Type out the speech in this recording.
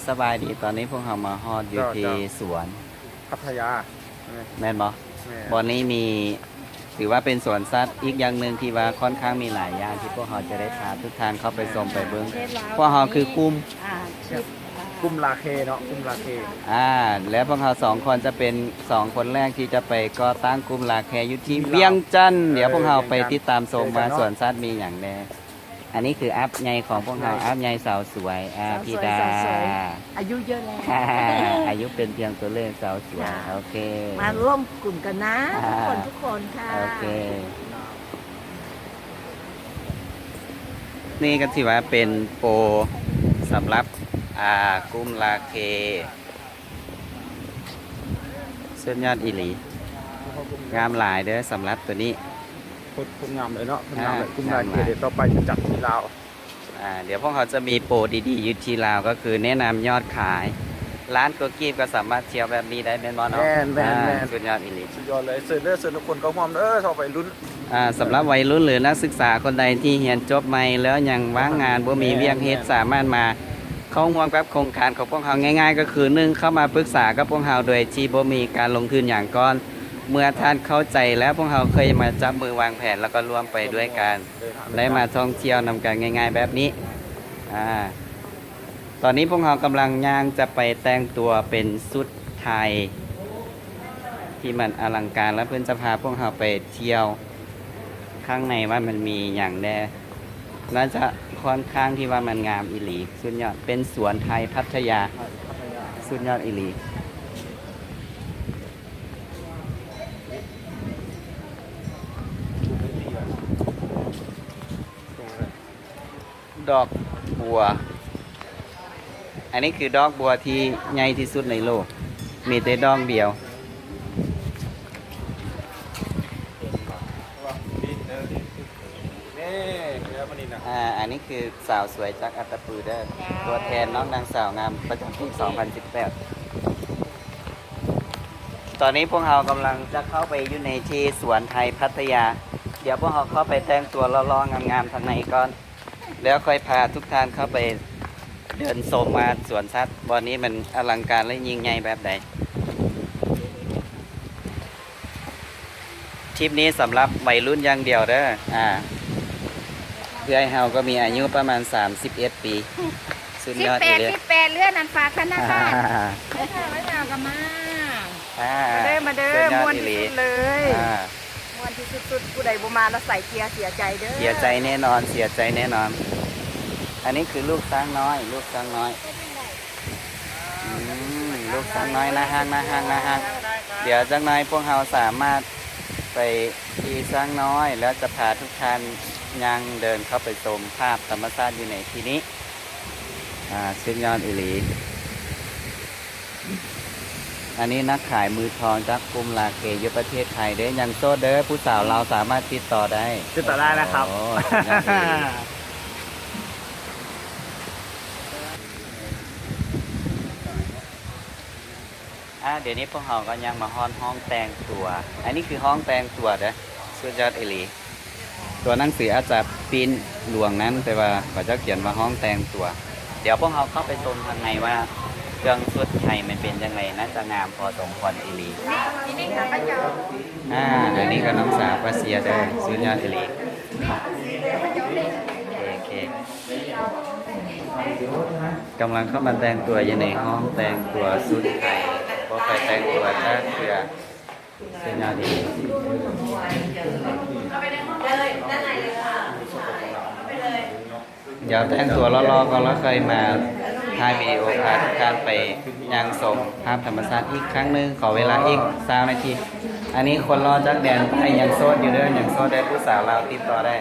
สบายดีตอนนี้พวกเรามาฮอดอยู่ที่สวนพัทยาแม่นบ่บอนนี้มีถือว่าเป็นสวนสัตว์อีกอย่างหนึ่งที่ว่าค่อนข้างมีหลายอย่างที่พวกเราจะได้พาทุกท่านเข้าไปชมไปเบิ่งพวกเราคือกลุ่มกุ้มลาเคเนาะกุ้มลาเคแล้วพวกเรา2 คนจะเป็น2 คนแรกที่จะไปก่อตั้งกลุ่มลาแคอยู่ที่เวียงจันทน์เดี๋ยวพวกเราไปติดตามชมว่าสวนสัตว์มีอย่างแน่อันนี้คืออัพใหญ่ของพวกเราอัพใหญ่สาวสวยพี่ดาอายุเยอะแล้วอายุเป็นเพียงตัวเลขสาวสวยโอเคมาร่วมกลุ่มกันนะทุกคนค่ะโอเคนี่ก็ถือว่าเป็นโปรสำหรับกุ้มลาเคเส้นยอดอีหลีงามหลายเด้อสำหรับตัวนี้คุณงามเลยเนาะคุณงามเลยกุ้มลาเคเดี๋ยวต่อไปจะจัดที่ลาวเดี๋ยวพวกเขาจะมีโปรดีๆอยู่ที่ลาวก็คือแนะนำยอดขายร้านโกกีบก็สามารถเที่ยวแบบนี้ได้แม่นบ่เนาะแม่นสุดยอดอีหลีสุดยอดเลยเสิร์ฟทุกคนก็พร้อมเด้อเข้าไปลุ้นสำหรับวัยรุ่นหรือนักศึกษาคนใดที่เรียนจบใหม่แล้วยังว่างงานบ่มีเวียกเฮ็ดสามารถมาเข้าร่วมกับโครงการของพวกเขาง่ายๆก็คือ1เข้ามาปรึกษากับพวกเราโดยที่บ่มีการลงทุนอย่างก้อนเมื่อท่านเข้าใจแล้วพวกเราเคยมาจับมือวางแผนแล้วก็ร่วมไปด้วยกันได้มาท่องเที่ยวนำกันง่ายๆแบบนี้ตอนนี้พวกเรากำลังย่างจะไปแต่งตัวเป็นชุดไทยที่มันอลังการแล้วเพื่อนจะพาพวกเราไปเที่ยวข้างในว่ามันมีอย่างแน่น่าจะค่อนข้างที่ว่ามันงามอีหลีสุดยอดเป็นสวนไทยพัทยาสุดยอดอีหลีดอกบัวอันนี้คือดอกบัวที่ใหญ่ที่สุดในโลกมีแต่ดอกเดียวอันนี้คือสาวสวยจากอัตตปือเด้อตัวแทนน้องนางสาวงามประจำปี 2018 ตอนนี้พวกเรากำลังจะเข้าไปอยู่ในที่สวนไทยพัทยาเดี๋ยวพวกเราเข้าไปแต่งตัวล่อๆงามๆทางในก่อนแล้วค่อยพาทุกท่านเข้าไปเดินชมมาสวนสัตว์วันนี้มันอลังการและยิ่งใหญ่แบบใดทริปนี้สำหรับวัยรุ่นอย่างเดียวเด้อเพื่อให้เฮาก็มีอายุประมาณ31 ปีสุดยอดเลย18เลื่อนอันฝากธนาคารไม่มากันมามาเด้อมวนที่สุดเลยมวนที่สุดผู้ใดบ่มาแล้วใส่เกียร์เสียใจเด้อเสียใจแน่นอนเสียใจแน่นอนอันนี้คือลูกช้างน้อยลูกช้างน้อยลูกช้างน้อยนะฮะเดี๋ยวจังน้อยพวกเราสามารถไปที่ช้างน้อยแล้วจะพาทุกท่านยังเดินเข้าไปชมภาพธรรมชาติอยู่ในที่นี้สุดยอดอีหลีอันนี้นักขายมือทองจากกลุ่มลาเคอยู่ประเทศไทยเด้ยังโซเด้อผู้สาวเราสามารถติดต่อได้นะครับเดี๋ยวนี้พวกเราก็ยังมาห้องแต่งตัวอันนี้คือห้องแต่งตัวเด้อสุดยอดอีหลีตัวหนังสืออาจจะปีนหลวงนั้นแต่ว่าเขาจะเขียนว่าห้องแต่งตัวเดี๋ยวพวกเราเข้าไปชมข้างในว่าเครื่องชุดไทยมันเป็นยังไงน่าจะงามพอสมควรอีหลีนี่ค่ะป้าเจ้าเดี๋ยวนี้ก็น้องสาวป้าเสียเด้อสุดยอดอีหลีโอเคกำลังเข้ามาแต่งตัวอยู่ในห้องแต่งตัวชุดไทยพอไปแต่งตัวจะเพื่อเป็นยอดอีหลีเดี๋ยวแต่งตัวรอๆก็แล้วเคยมาถ่ายวิดีโอพาทุกท่านไปยังชมภาพธรรมชาติอีกครั้งหนึ่งขอเวลาอีก20 นาทีอันนี้คนรอจากแดนไทยยังโซดอยู่เด้อยังโซดได้ผู้สาวเราติดต่อได้